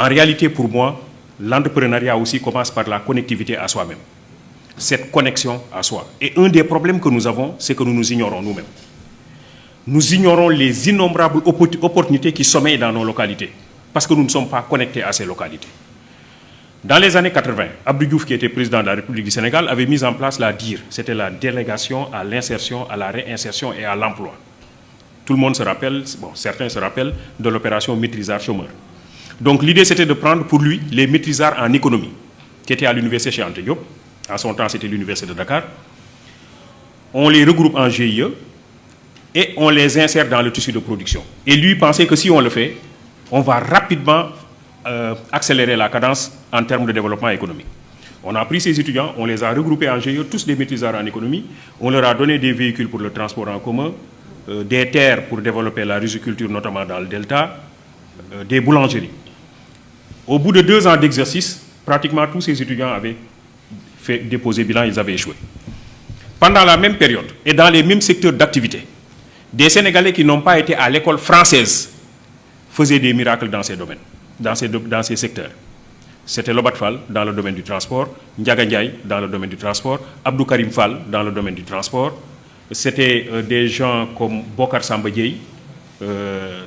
En réalité, pour moi, l'entrepreneuriat aussi commence par la connectivité à soi-même. Cette connexion à soi. Et un des problèmes que nous avons, c'est que nous nous ignorons nous-mêmes. Nous ignorons les innombrables opportunités qui sommeillent dans nos localités, parce que nous ne sommes pas connectés à ces localités. Dans les années 80, Abdou Diouf, qui était président de la République du Sénégal, avait mis en place la DIR. C'était la délégation à l'insertion, à la réinsertion et à l'emploi. Tout le monde se rappelle, bon, certains se rappellent de l'opération maîtrisard chômeur. Donc l'idée, c'était de prendre pour lui les maîtrisards en économie, qui étaient à l'université Cheikh Anta Diop. En son temps, c'était l'université de Dakar. On les regroupe en GIE et on les insère dans le tissu de production. Et lui pensait que si on le fait, on va rapidement accélérer la cadence en termes de développement économique. On a pris ces étudiants, on les a regroupés en GIE, tous des maîtrisards en économie. On leur a donné des véhicules pour le transport en commun, des terres pour développer la riziculture, notamment dans le delta, des boulangeries. Au bout de 2 ans d'exercice, pratiquement tous ces étudiants avaient fait déposer bilan, ils avaient échoué. Pendant la même période et dans les mêmes secteurs d'activité, des Sénégalais qui n'ont pas été à l'école française faisaient des miracles dans ces domaines, dans ces secteurs. C'était Lobat Fall dans le domaine du transport, Ndiaga Ndiaye dans le domaine du transport, Abdou Karim Fall dans le domaine du transport. C'était des gens comme Bokar Samba Dièye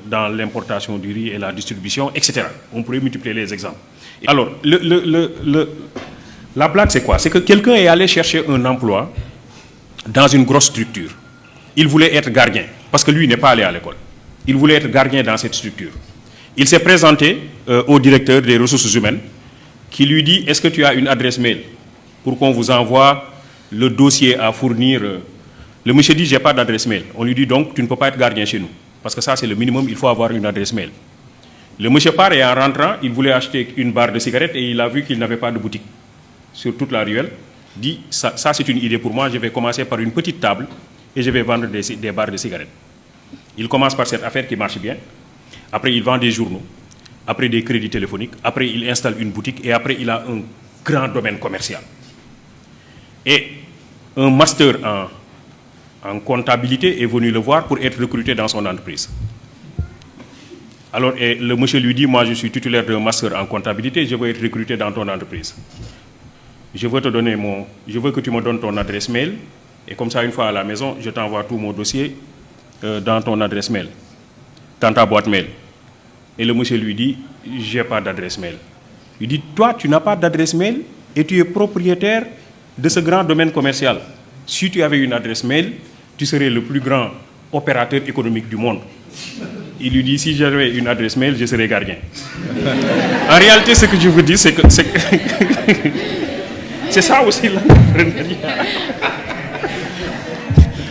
dans l'importation du riz et la distribution, etc. On pourrait multiplier les exemples. Alors, la blague, c'est quoi? C'est que quelqu'un est allé chercher un emploi dans une grosse structure. Il voulait être gardien, parce que lui n'est pas allé à l'école. Il voulait être gardien dans cette structure. Il s'est présenté au directeur des ressources humaines, qui lui dit, est-ce que tu as une adresse mail pour qu'on vous envoie le dossier à fournir? Le monsieur dit, j'ai pas d'adresse mail. On lui dit donc, tu ne peux pas être gardien chez nous. Parce que ça, c'est le minimum, il faut avoir une adresse mail. Le monsieur part et en rentrant, il voulait acheter une barre de cigarettes et il a vu qu'il n'avait pas de boutique sur toute la ruelle. Dit, ça c'est une idée pour moi, je vais commencer par une petite table et je vais vendre des barres de cigarettes. Il commence par cette affaire qui marche bien. Après, il vend des journaux. Après, des crédits téléphoniques. Après, il installe une boutique. Et après, il a un grand domaine commercial. Et un master en comptabilité est venu le voir pour être recruté dans son entreprise. Alors, et le monsieur lui dit, moi, je suis titulaire d'un master en comptabilité, je veux être recruté dans ton entreprise. Je veux que tu me donnes ton adresse mail. Et comme ça, une fois à la maison, je t'envoie tout mon dossier dans ton adresse mail, dans ta boîte mail. Et le monsieur lui dit, j'ai pas d'adresse mail. Il dit, toi, tu n'as pas d'adresse mail et tu es propriétaire de ce grand domaine commercial. Si tu avais une adresse mail, tu serais le plus grand opérateur économique du monde. Il lui dit, si j'avais une adresse mail, je serais gardien. En réalité, ce que je veux dire, c'est que c'est ça aussi l'entrepreneuriat.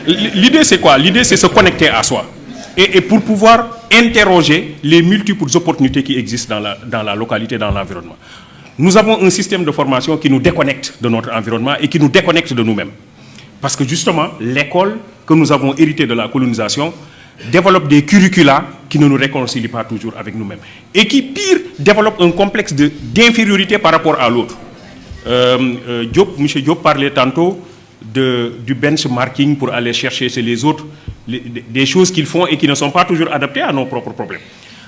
L'idée, c'est quoi? L'idée, c'est se connecter à soi. Et pour pouvoir interroger les multiples opportunités qui existent dans la localité, dans l'environnement. Nous avons un système de formation qui nous déconnecte de notre environnement et qui nous déconnecte de nous-mêmes. Parce que justement, l'école que nous avons héritée de la colonisation développe des curricula qui ne nous réconcilient pas toujours avec nous-mêmes. Et qui, pire, développe un complexe d'infériorité par rapport à l'autre. M. Diop parlait tantôt du benchmarking pour aller chercher chez les autres des choses qu'ils font et qui ne sont pas toujours adaptées à nos propres problèmes.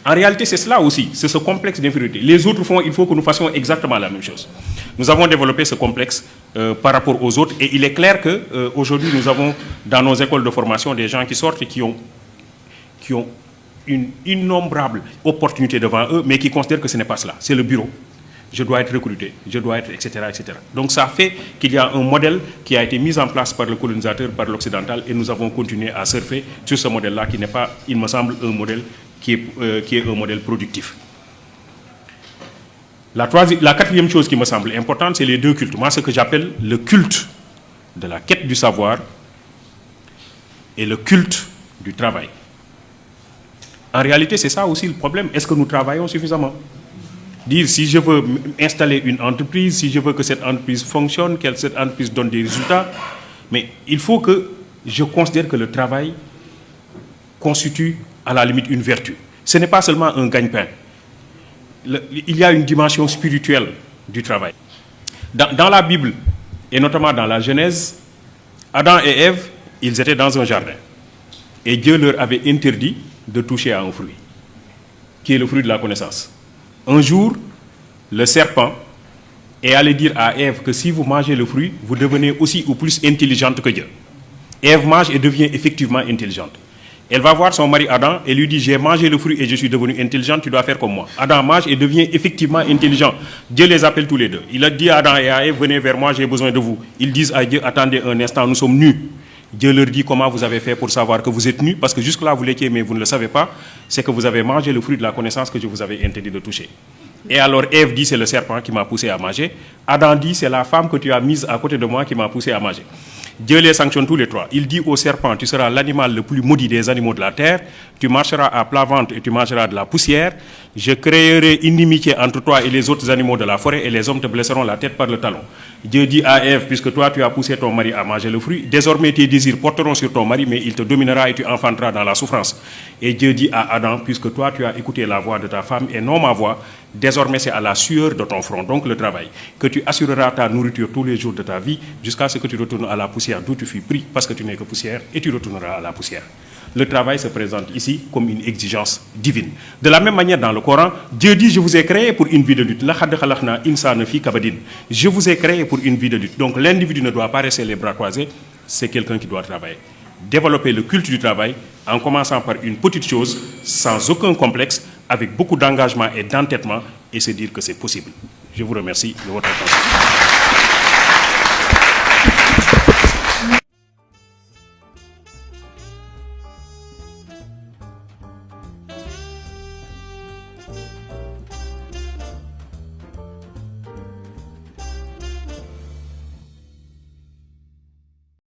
En réalité, c'est cela aussi, c'est ce complexe d'infériorité. Les autres font, il faut que nous fassions exactement la même chose. Nous avons développé ce complexe par rapport aux autres et il est clair qu'aujourd'hui, nous avons dans nos écoles de formation des gens qui sortent et qui ont une innombrable opportunité devant eux, mais qui considèrent que ce n'est pas cela, c'est le bureau. Je dois être recruté, je dois être, etc., etc. Donc ça fait qu'il y a un modèle qui a été mis en place par le colonisateur, par l'occidental, et nous avons continué à surfer sur ce modèle-là qui n'est pas, il me semble, un modèle qui est un modèle productif. La quatrième chose qui me semble importante, c'est les deux cultes. Moi, ce que j'appelle le culte de la quête du savoir et le culte du travail. En réalité, c'est ça aussi le problème. Est-ce que nous travaillons suffisamment ? Dire si je veux installer une entreprise, si je veux que cette entreprise fonctionne, que cette entreprise donne des résultats, mais il faut que je considère que le travail constitue à la limite une vertu. Ce n'est pas seulement un gagne-pain. Il y a une dimension spirituelle du travail. Dans la Bible, et notamment dans la Genèse, Adam et Ève, ils étaient dans un jardin. Et Dieu leur avait interdit de toucher à un fruit, qui est le fruit de la connaissance. Un jour, le serpent est allé dire à Ève que si vous mangez le fruit, vous devenez aussi ou plus intelligente que Dieu. Ève mange et devient effectivement intelligente. Elle va voir son mari Adam et lui dit, j'ai mangé le fruit et je suis devenu intelligent, tu dois faire comme moi. Adam mange et devient effectivement intelligent. Dieu les appelle tous les deux. Il a dit à Adam et à Ève, venez vers moi, j'ai besoin de vous. Ils disent à Dieu, attendez un instant, nous sommes nus. Dieu leur dit, comment vous avez fait pour savoir que vous êtes nus? Parce que jusque-là, vous l'étiez, mais vous ne le savez pas. C'est que vous avez mangé le fruit de la connaissance que je vous avais interdit de toucher. Et alors Ève dit, c'est le serpent qui m'a poussé à manger. Adam dit, c'est la femme que tu as mise à côté de moi qui m'a poussé à manger. Dieu les sanctionne tous les trois. Il dit au serpent, tu seras l'animal le plus maudit des animaux de la terre, tu marcheras à plat ventre et tu mangeras de la poussière, je créerai inimitié entre toi et les autres animaux de la forêt et les hommes te blesseront la tête par le talon. Dieu dit à Ève, puisque toi tu as poussé ton mari à manger le fruit, désormais tes désirs porteront sur ton mari, mais il te dominera et tu enfanteras dans la souffrance. Et Dieu dit à Adam, puisque toi tu as écouté la voix de ta femme et non ma voix, désormais c'est à la sueur de ton front, donc le travail, que tu assureras ta nourriture tous les jours de ta vie, jusqu'à ce que tu retournes à la poussière d'où tu fus pris, parce que tu n'es que poussière, et tu retourneras à la poussière. Le travail se présente ici comme une exigence divine. De la même manière, dans le Coran, Dieu dit, je vous ai créé pour une vie de lutte. Je vous ai créé pour une vie de lutte. Donc l'individu ne doit pas rester les bras croisés, c'est quelqu'un qui doit travailler. Développer le culte du travail en commençant par une petite chose, sans aucun complexe, avec beaucoup d'engagement et d'entêtement, et se dire que c'est possible. Je vous remercie de votre attention.